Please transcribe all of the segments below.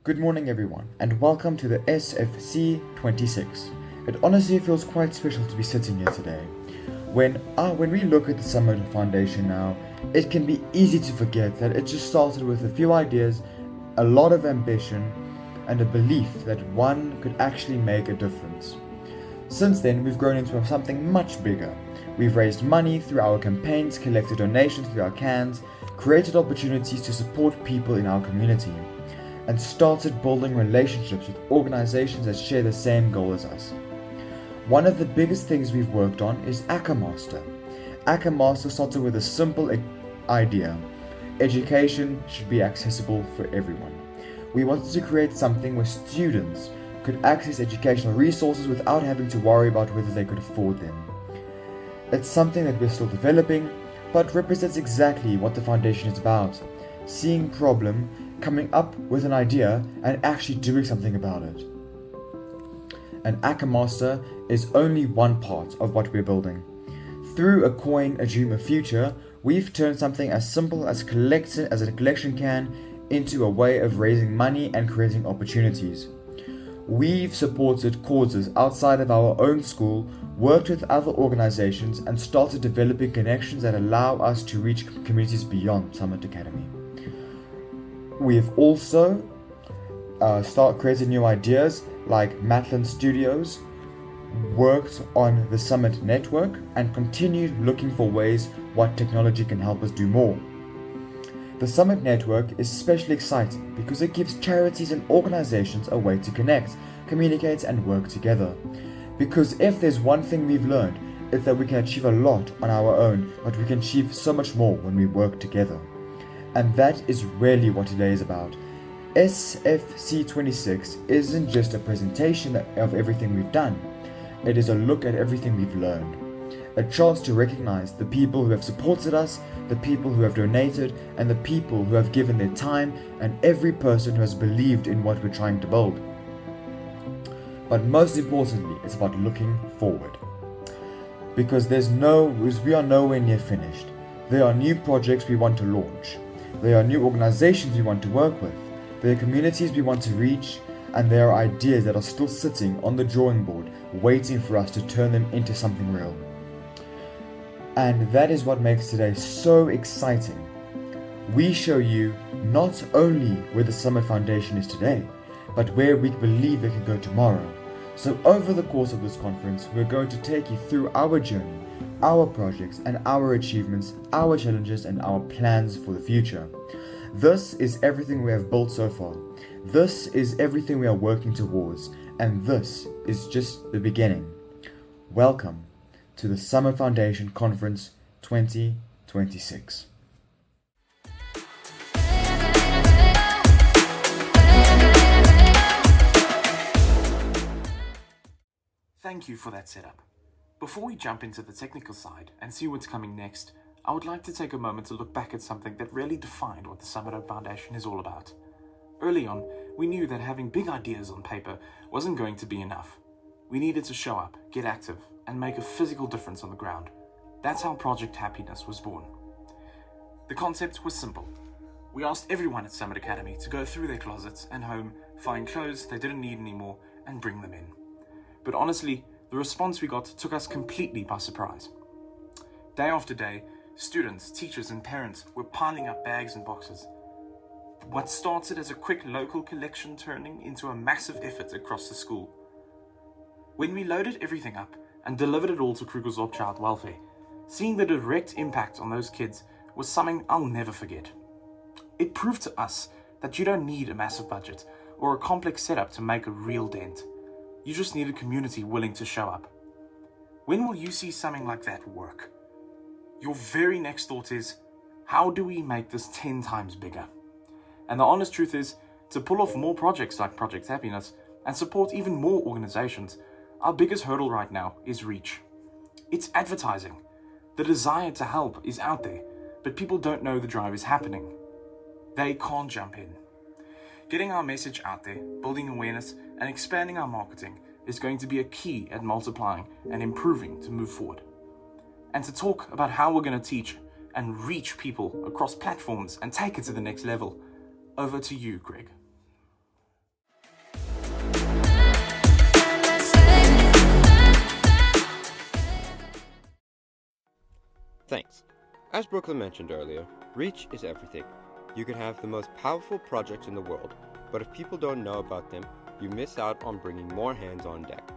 Good morning, everyone, and welcome to the SFC 26. It honestly feels quite special to be sitting here today. When we look at the Summit Foundation now, it can be easy to forget that it just started with a few ideas, a lot of ambition, and a belief that one could actually make a difference. Since then, we've grown into something much bigger. We've raised money through our campaigns, collected donations through our cans, created opportunities to support people in our community, and started building relationships with organizations that share the same goal as us. One of the biggest things we've worked on is Akamaster. Akamaster started with a simple idea. Education should be accessible for everyone. We wanted to create something where students could access educational resources without having to worry about whether they could afford them. It's something that we're still developing, but represents exactly what the foundation is about. Seeing problem, coming up with an idea, and actually doing something about it. And Akamaster is only one part of what we're building. Through A Coin, A Dream, A Future, we've turned something as simple as a collection can into a way of raising money and creating opportunities. We've supported causes outside of our own school, worked with other organizations, and started developing connections that allow us to reach communities beyond Summit Academy. We have also created new ideas like Matlin Studios, worked on the Summit Network, and continued looking for ways what technology can help us do more. The Summit Network is especially exciting because it gives charities and organizations a way to connect, communicate, and work together. Because if there's one thing we've learned, it's that we can achieve a lot on our own, but we can achieve so much more when we work together. And that is really what today is about. SFC 26 isn't just a presentation of everything we've done. It is a look at everything we've learned. A chance to recognize the people who have supported us, the people who have donated, and the people who have given their time, and every person who has believed in what we're trying to build. But most importantly, it's about looking forward. Because we are nowhere near finished. There are new projects we want to launch. There are new organizations we want to work with. There are communities we want to reach, and there are ideas that are still sitting on the drawing board, waiting for us to turn them into something real. And that is what makes today so exciting. We show you not only where the Summit Foundation is today, but where we believe it can go tomorrow. So over the course of this conference, we're going to take you through our journey, our projects and our achievements, our challenges and our plans for the future. This is everything we have built so far. This is everything we are working towards, and this is just the beginning. Welcome to the Summit Foundation Conference 2026. Thank you for that setup. Before we jump into the technical side and see what's coming next, I would like to take a moment to look back at something that really defined what the Summit Foundation is all about. Early on, we knew that having big ideas on paper wasn't going to be enough. We needed to show up, get active, and make a physical difference on the ground. That's how Project Happiness was born. The concept was simple. We asked everyone at Summit Academy to go through their closets and home, find clothes they didn't need anymore, and bring them in. But honestly, the response we got took us completely by surprise. Day after day, students, teachers, and parents were piling up bags and boxes. What started as a quick local collection turning into a massive effort across the school. When we loaded everything up and delivered it all to Krugersdorp Child Welfare, seeing the direct impact on those kids was something I'll never forget. It proved to us that you don't need a massive budget or a complex setup to make a real dent. You just need a community willing to show up. When will you see something like that work? Your very next thought is, how do we make this 10 times bigger? And the honest truth is, to pull off more projects like Project Happiness and support even more organizations, our biggest hurdle right now is reach. It's advertising. The desire to help is out there, but people don't know the drive is happening. They can't jump in. Getting our message out there, building awareness, and expanding our marketing is going to be a key at multiplying and improving to move forward. And to talk about how we're going to teach and reach people across platforms and take it to the next level, over to you, Greg. Thanks. As Brooklyn mentioned earlier, reach is everything. You can have the most powerful projects in the world, but if people don't know about them, you miss out on bringing more hands on deck.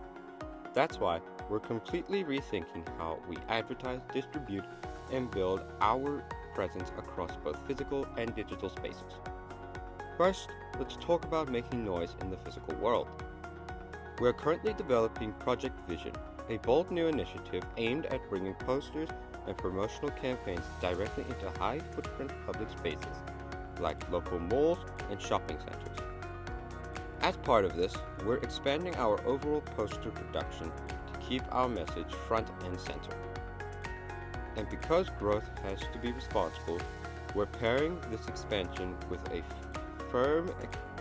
That's why we're completely rethinking how we advertise, distribute, and build our presence across both physical and digital spaces. First, let's talk about making noise in the physical world. We are currently developing Project Vision, a bold new initiative aimed at bringing posters and promotional campaigns directly into high-footprint public spaces, like local malls and shopping centers. As part of this, we're expanding our overall poster production to keep our message front and center. And because growth has to be responsible, we're pairing this expansion with a firm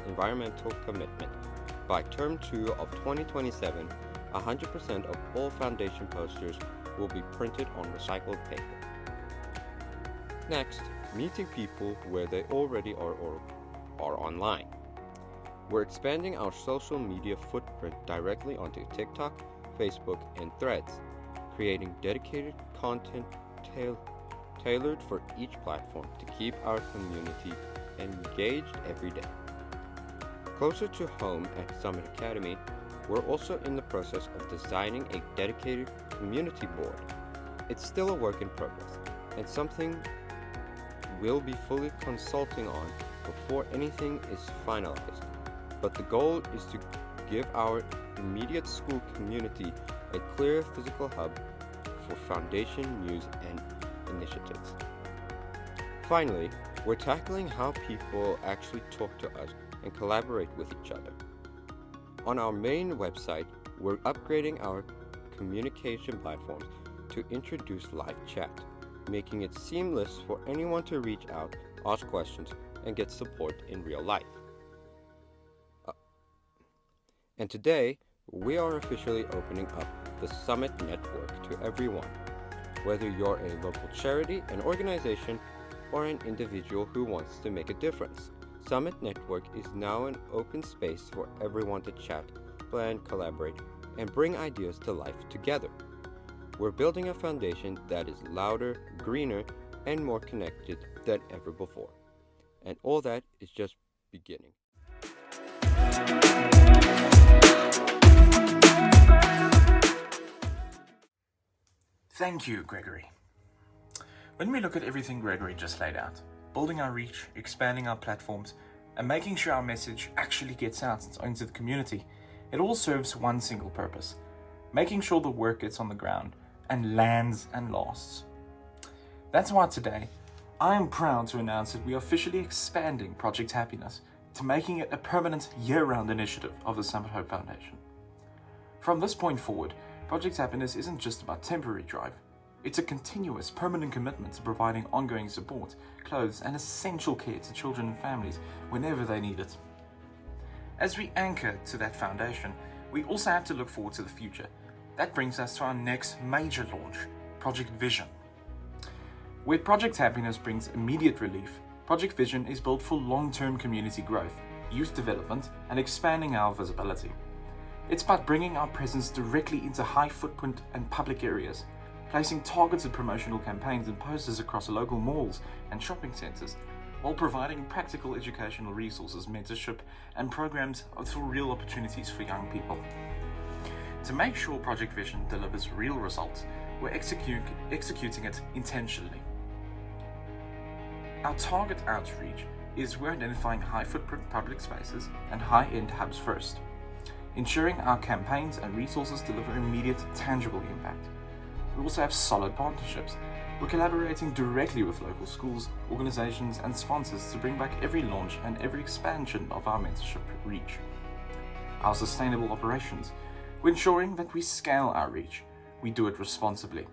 environmental commitment. By term 2 of 2027, 100% of all foundation posters will be printed on recycled paper. Next, meeting people where they already are or are online. We're expanding our social media footprint directly onto TikTok, Facebook, and Threads, creating dedicated content tailored for each platform to keep our community engaged every day. Closer to home at Summit Academy, we're also in the process of designing a dedicated community board. It's still a work in progress, and something we'll be fully consulting on before anything is finalized. But the goal is to give our immediate school community a clear physical hub for foundation news and initiatives. Finally, we're tackling how people actually talk to us and collaborate with each other. On our main website, we're upgrading our communication platforms to introduce live chat, making it seamless for anyone to reach out, ask questions, and get support in real life. And today, we are officially opening up the Summit Network to everyone, whether you're a local charity, an organization, or an individual who wants to make a difference. Summit Network is now an open space for everyone to chat, plan, collaborate, and bring ideas to life together. We're building a foundation that is louder, greener, and more connected than ever before. And all that is just beginning. Thank you, Gregory. When we look at everything Gregory just laid out, building our reach, expanding our platforms, and making sure our message actually gets out into the community, it all serves one single purpose: making sure the work gets on the ground and lands and lasts. That's why today, I am proud to announce that we are officially expanding Project Happiness to making it a permanent year-round initiative of the Summit Hope Foundation. From this point forward, Project Happiness isn't just about temporary drive. It's a continuous, permanent commitment to providing ongoing support, clothes, and essential care to children and families whenever they need it. As we anchor to that foundation, we also have to look forward to the future. That brings us to our next major launch, Project Vision. Where Project Happiness brings immediate relief, Project Vision is built for long-term community growth, youth development, and expanding our visibility. It's about bringing our presence directly into high-footprint and public areas, placing targeted promotional campaigns and posters across local malls and shopping centers, while providing practical educational resources, mentorship, and programs for real opportunities for young people. To make sure Project Vision delivers real results, we're executing it intentionally. Our target outreach is we're identifying high-footprint public spaces and high-end hubs first, ensuring our campaigns and resources deliver immediate, tangible impact. We also have solid partnerships. We're collaborating directly with local schools, organizations, and sponsors to bring back every launch and every expansion of our mentorship reach. Our sustainable operations. We're ensuring that we scale our reach. We do it responsibly.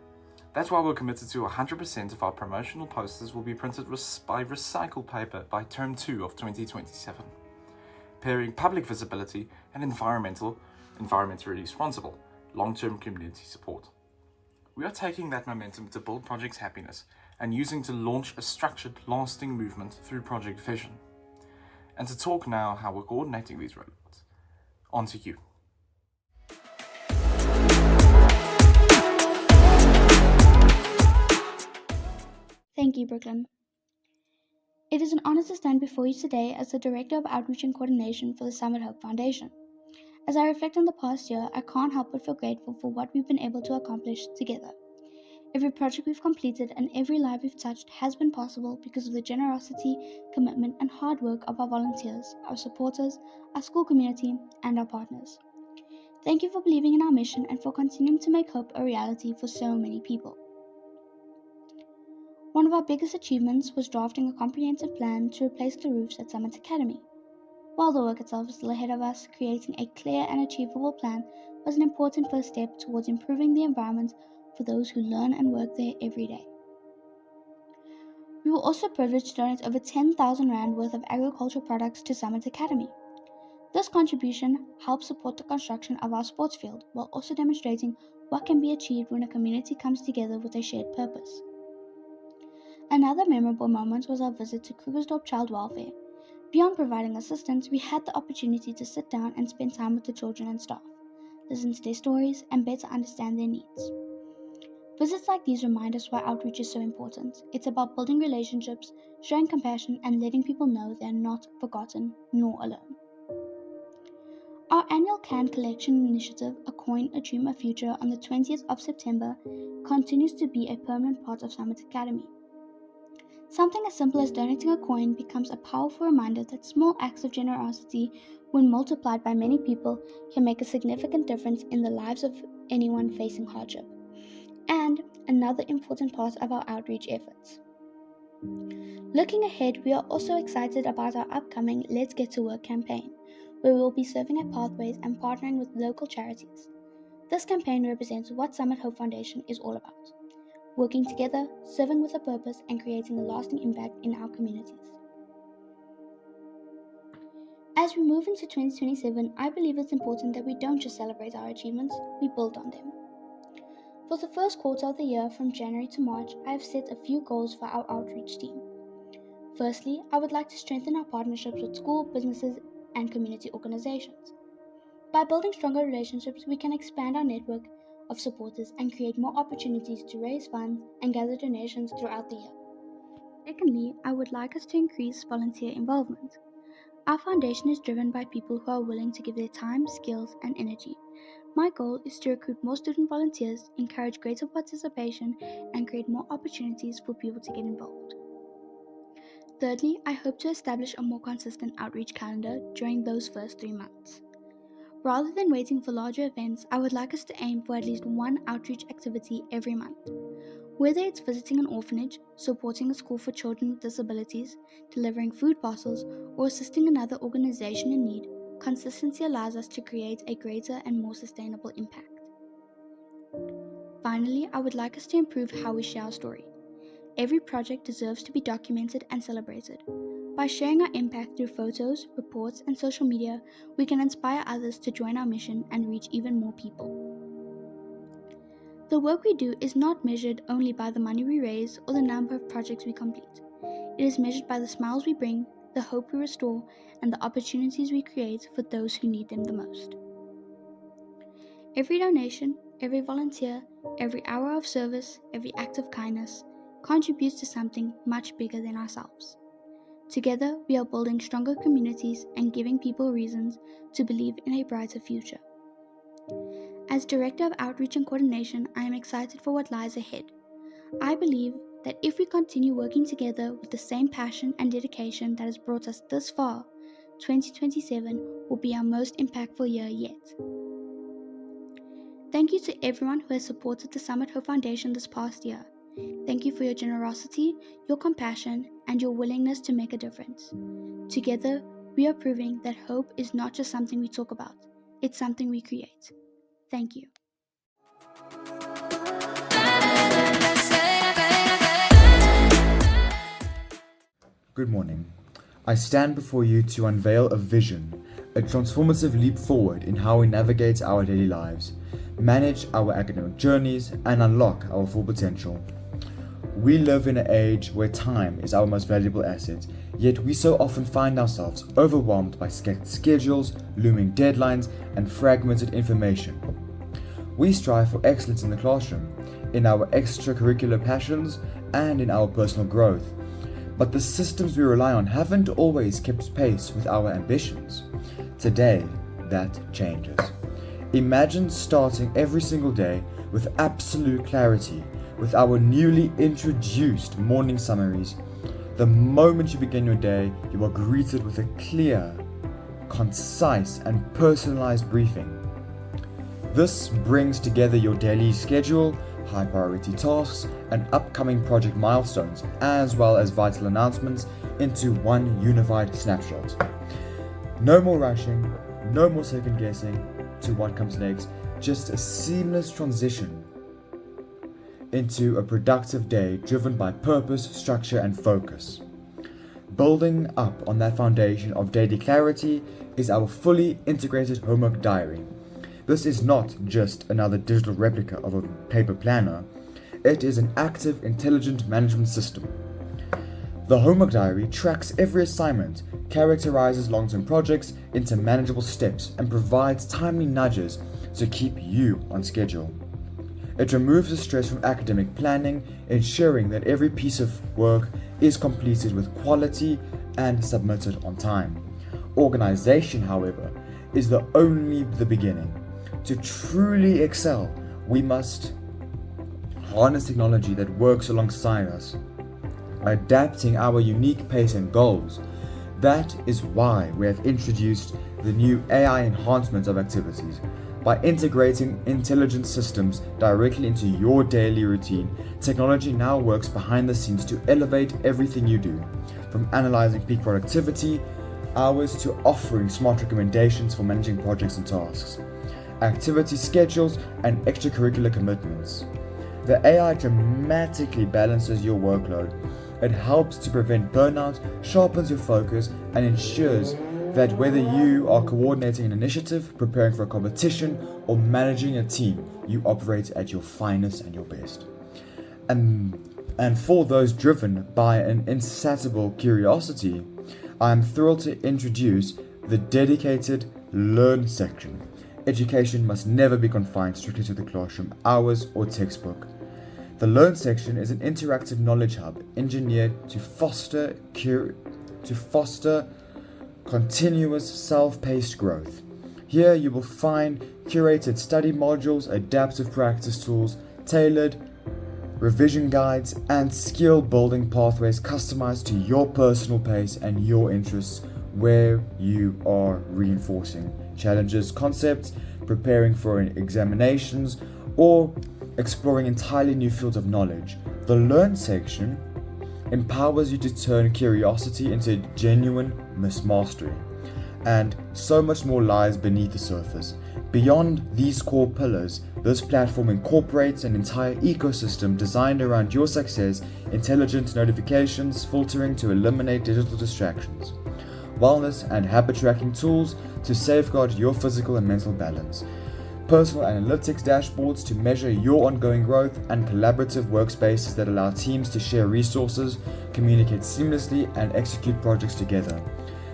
That's why we're committed to 100% of our promotional posters will be printed by recycled paper by term 2 of 2027. Pairing public visibility and environmentally responsible, long-term community support. We are taking that momentum to build Project Happiness and using to launch a structured, lasting movement through Project Vision. And to talk now how we're coordinating these rollouts. On to you. Thank you, Brooklyn. It is an honor to stand before you today as the Director of Outreach and Coordination for the Summit Hope Foundation. As I reflect on the past year, I can't help but feel grateful for what we've been able to accomplish together. Every project we've completed and every life we've touched has been possible because of the generosity, commitment, and hard work of our volunteers, our supporters, our school community, and our partners. Thank you for believing in our mission and for continuing to make hope a reality for so many people. One of our biggest achievements was drafting a comprehensive plan to replace the roofs at Summit Academy. While the work itself is still ahead of us, creating a clear and achievable plan was an important first step towards improving the environment for those who learn and work there every day. We were also privileged to donate over 10,000 Rand worth of agricultural products to Summit Academy. This contribution helps support the construction of our sports field while also demonstrating what can be achieved when a community comes together with a shared purpose. Another memorable moment was our visit to Krugersdorp Child Welfare. Beyond providing assistance, we had the opportunity to sit down and spend time with the children and staff, listen to their stories, and better understand their needs. Visits like these remind us why outreach is so important. It's about building relationships, showing compassion, and letting people know they are not forgotten nor alone. Our annual can collection initiative, A Coin, A Dream, A Future, on the 20th of September continues to be a permanent part of Summit Academy. Something as simple as donating a coin becomes a powerful reminder that small acts of generosity, when multiplied by many people, can make a significant difference in the lives of anyone facing hardship. And another important part of our outreach efforts. Looking ahead, we are also excited about our upcoming Let's Get to Work campaign, where we will be serving at Pathways and partnering with local charities. This campaign represents what Summit Hope Foundation is all about. Working together, serving with a purpose, and creating a lasting impact in our communities. As we move into 2027, I believe it's important that we don't just celebrate our achievements, we build on them. For the first quarter of the year, from January to March, I have set a few goals for our outreach team. Firstly, I would like to strengthen our partnerships with school, businesses, and community organizations. By building stronger relationships, we can expand our network of supporters and create more opportunities to raise funds and gather donations throughout the year. Secondly, I would like us to increase volunteer involvement. Our foundation is driven by people who are willing to give their time, skills, and energy. My goal is to recruit more student volunteers, encourage greater participation, and create more opportunities for people to get involved. Thirdly, I hope to establish a more consistent outreach calendar during those first 3 months. Rather than waiting for larger events, I would like us to aim for at least one outreach activity every month. Whether it's visiting an orphanage, supporting a school for children with disabilities, delivering food parcels, or assisting another organization in need, consistency allows us to create a greater and more sustainable impact. Finally, I would like us to improve how we share our story. Every project deserves to be documented and celebrated. By sharing our impact through photos, reports, and social media, we can inspire others to join our mission and reach even more people. The work we do is not measured only by the money we raise or the number of projects we complete. It is measured by the smiles we bring, the hope we restore, and the opportunities we create for those who need them the most. Every donation, every volunteer, every hour of service, every act of kindness contributes to something much bigger than ourselves. Together, we are building stronger communities and giving people reasons to believe in a brighter future. As Director of Outreach and Coordination, I am excited for what lies ahead. I believe that if we continue working together with the same passion and dedication that has brought us this far, 2027 will be our most impactful year yet. Thank you to everyone who has supported the Summit Hope Foundation this past year. Thank you for your generosity, your compassion, and your willingness to make a difference. Together, we are proving that hope is not just something we talk about, it's something we create. Thank you. Good morning. I stand before you to unveil a vision, a transformative leap forward in how we navigate our daily lives, manage our academic journeys, and unlock our full potential. We live in an age where time is our most valuable asset, yet we so often find ourselves overwhelmed by schedules, looming deadlines, and fragmented information. We strive for excellence in the classroom, in our extracurricular passions, and in our personal growth. But the systems we rely on haven't always kept pace with our ambitions. Today, that changes. Imagine starting every single day with absolute clarity with our newly introduced morning summaries. The moment you begin your day, you are greeted with a clear, concise, and personalized briefing. This brings together your daily schedule, high priority tasks, and upcoming project milestones, as well as vital announcements, into one unified snapshot. No more rushing, no more second guessing to what comes next, just a seamless transition into a productive day driven by purpose, structure, and focus. Building up on that foundation of daily clarity is our fully integrated homework diary. This is not just another digital replica of a paper planner, it is an active, intelligent management system. The homework diary tracks every assignment, characterizes long-term projects into manageable steps, and provides timely nudges to keep you on schedule. It removes the stress from academic planning, ensuring that every piece of work is completed with quality and submitted on time. Organization, however, is only the beginning. To truly excel, we must harness technology that works alongside us, adapting our unique pace and goals. That is why we have introduced the new AI enhancement of activities. By integrating intelligent systems directly into your daily routine, technology now works behind the scenes to elevate everything you do, from analyzing peak productivity hours to offering smart recommendations for managing projects and tasks, activity schedules, and extracurricular commitments. The AI dramatically balances your workload. It helps to prevent burnout, sharpens your focus, and ensures that whether you are coordinating an initiative, preparing for a competition, or managing a team, you operate at your finest and your best. And for those driven by an insatiable curiosity, I am thrilled to introduce the dedicated Learn section. Education must never be confined strictly to the classroom, hours, or textbook. The Learn section is an interactive knowledge hub engineered to foster continuous self-paced growth. Here you will find curated study modules, adaptive practice tools, tailored revision guides, and skill building pathways customized to your personal pace and your interests, where you are reinforcing challenges, concepts, preparing for examinations, or exploring entirely new fields of knowledge. The Learn section empowers you to turn curiosity into genuine mastery, and so much more lies beneath the surface. Beyond these core pillars, this platform incorporates an entire ecosystem designed around your success: intelligent notifications, filtering to eliminate digital distractions, wellness and habit tracking tools to safeguard your physical and mental balance, personal analytics dashboards to measure your ongoing growth, and collaborative workspaces that allow teams to share resources, communicate seamlessly, and execute projects together.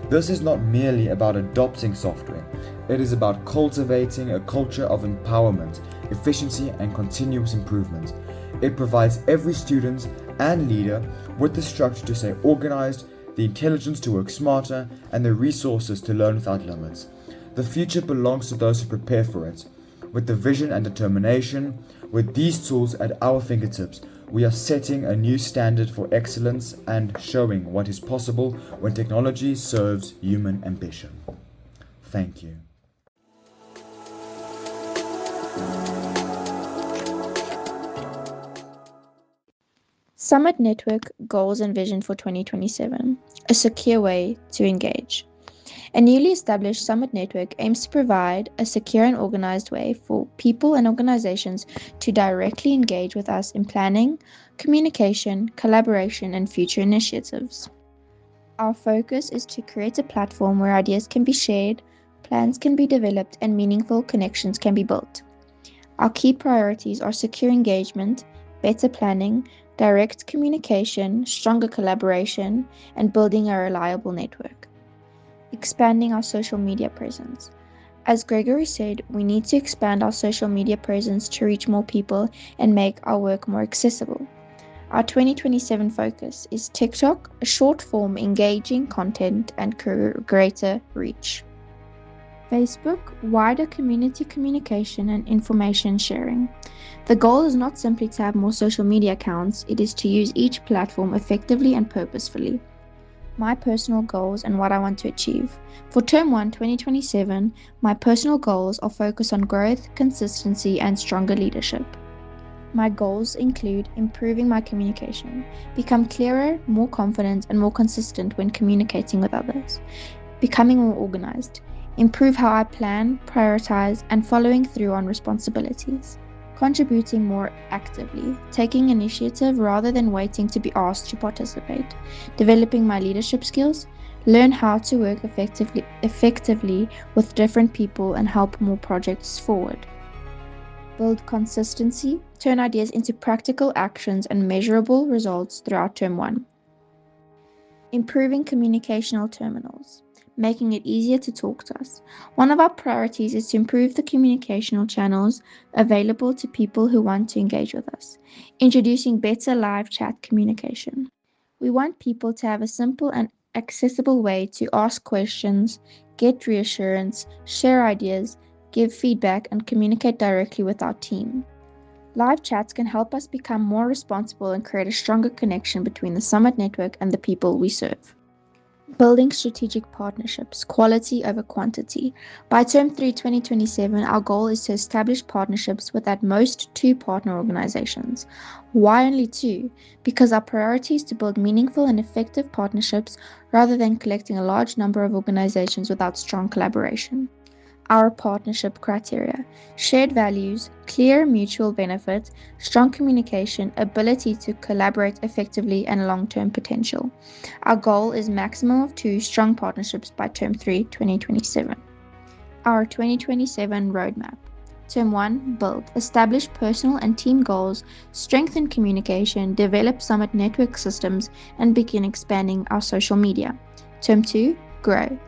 This is not merely about adopting software, it is about cultivating a culture of empowerment, efficiency, and continuous improvement. It provides every student and leader with the structure to stay organized, the intelligence to work smarter, and the resources to learn without limits. The future belongs to those who prepare for it. With the vision and determination, with these tools at our fingertips, we are setting a new standard for excellence and showing what is possible when technology serves human ambition. Thank you. Summit Network Goals and Vision for 2027, a secure way to engage. A newly established Summit Network aims to provide a secure and organized way for people and organizations to directly engage with us in planning, communication, collaboration, and future initiatives. Our focus is to create a platform where ideas can be shared, plans can be developed, and meaningful connections can be built. Our key priorities are secure engagement, better planning, direct communication, stronger collaboration, and building a reliable network. Expanding our social media presence. As Gregory said, we need to expand our social media presence to reach more people and make our work more accessible. Our 2027 focus is TikTok, a short-form engaging content and greater reach. Facebook, wider community communication and information sharing. The goal is not simply to have more social media accounts, it is to use each platform effectively and purposefully. My personal goals and what I want to achieve. For Term 1 2027, my personal goals are focused on growth, consistency, and stronger leadership. My goals include improving my communication, become clearer, more confident, and more consistent when communicating with others, becoming more organized, improve how I plan, prioritize, and following through on responsibilities, contributing more actively, taking initiative rather than waiting to be asked to participate, developing my leadership skills, learn how to work effectively with different people and help more projects forward. Build consistency, turn ideas into practical actions and measurable results throughout Term 1. Improving communicational terminals, making it easier to talk to us. One of our priorities is to improve the communicational channels available to people who want to engage with us, introducing better live chat communication. We want people to have a simple and accessible way to ask questions, get reassurance, share ideas, give feedback, and communicate directly with our team. Live chats can help us become more responsible and create a stronger connection between the Summit Network and the people we serve. Building strategic partnerships, quality over quantity. By Term 3 2027, our goal is to establish partnerships with at most 2 partner organizations. Why only 2? Because our priority is to build meaningful and effective partnerships rather than collecting a large number of organizations without strong collaboration. Our partnership criteria: shared values, clear mutual benefit, strong communication, ability to collaborate effectively, and long-term potential. Our goal is maximum of 2 strong partnerships by Term 3 2027. Our 2027 roadmap. Term 1, build, establish personal and team goals, strengthen communication, develop Summit Network systems, and begin expanding our social media. Term 2, grow.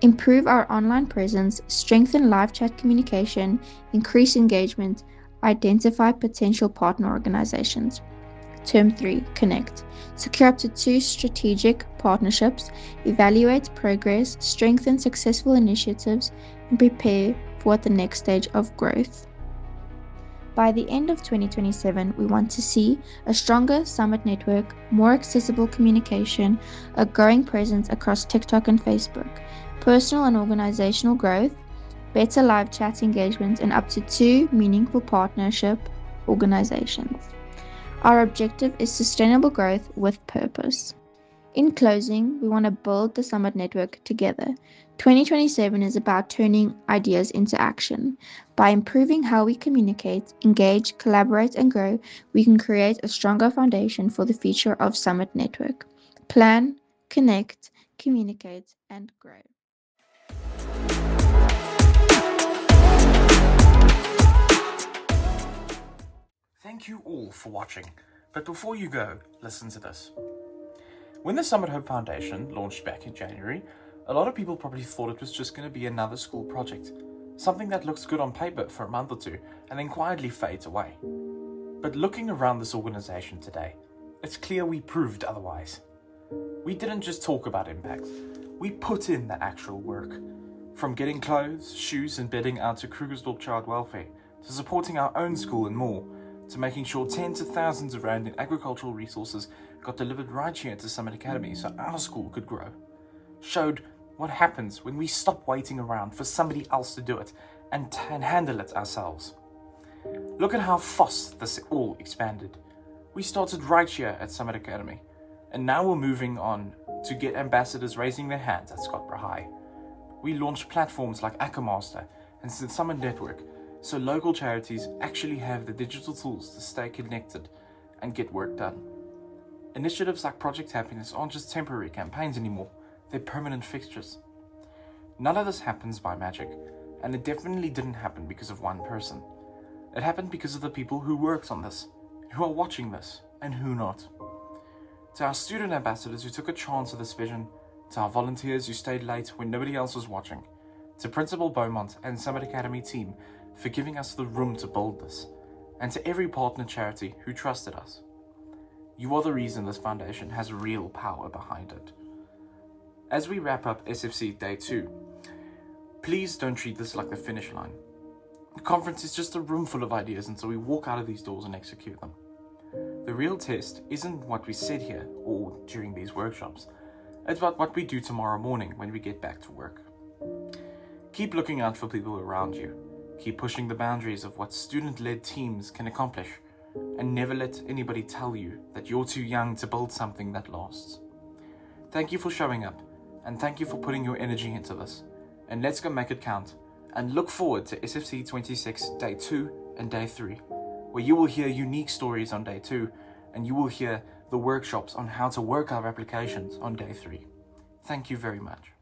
Improve our online presence, strengthen live chat communication, increase engagement, identify potential partner organizations. Term 3, connect. Secure up to 2 strategic partnerships, evaluate progress, strengthen successful initiatives, and prepare for the next stage of growth. By the end of 2027, we want to see a stronger Summit Network, more accessible communication, a growing presence across TikTok and Facebook, personal and organizational growth, better live chat engagement, and up to 2 meaningful partnership organizations. Our objective is sustainable growth with purpose. In closing, we want to build the Summit Network together. 2027 is about turning ideas into action. By improving how we communicate, engage, collaborate, and grow, we can create a stronger foundation for the future of Summit Network. Plan, connect, communicate, and grow. Thank you all for watching, but before you go, listen to this. When the Summit Hope Foundation launched back in January, a lot of people probably thought it was just going to be another school project, something that looks good on paper for a month or 2 and then quietly fades away. But looking around this organization today, it's clear we proved otherwise. We didn't just talk about impact, we put in the actual work. From getting clothes, shoes and bedding out to Krugersdorp Child Welfare, to supporting our own school and more, to making sure tens of thousands of rand in agricultural resources got delivered right here to Summit Academy so our school could grow. Showed what happens when we stop waiting around for somebody else to do it and handle it ourselves. Look at how fast this all expanded. We started right here at Summit Academy, and now we're moving on to get ambassadors raising their hands at Scotborough High. We launched platforms like Acamaster and the Summit Network, so local charities actually have the digital tools to stay connected and get work done. Initiatives like Project Happiness aren't just temporary campaigns anymore, they're permanent fixtures. None of this happens by magic, and it definitely didn't happen because of one person. It happened because of the people who worked on this, who are watching this, and who not. To our student ambassadors who took a chance of this vision, to our volunteers who stayed late when nobody else was watching, to Principal Beaumont and Summit Academy team for giving us the room to build this, and to every partner charity who trusted us. You are the reason this foundation has real power behind it. As we wrap up SFC Day 2, please don't treat this like the finish line. The conference is just a room full of ideas until we walk out of these doors and execute them. The real test isn't what we said here or during these workshops. It's about what we do tomorrow morning when we get back to work. Keep looking out for people around you. Keep pushing the boundaries of what student-led teams can accomplish, and never let anybody tell you that you're too young to build something that lasts. Thank you for showing up, and thank you for putting your energy into this. And let's go make it count, and look forward to SFC 26 Day 2 and Day 3, where you will hear unique stories on Day 2, and you will hear the workshops on how to work our applications on Day 3. Thank you very much.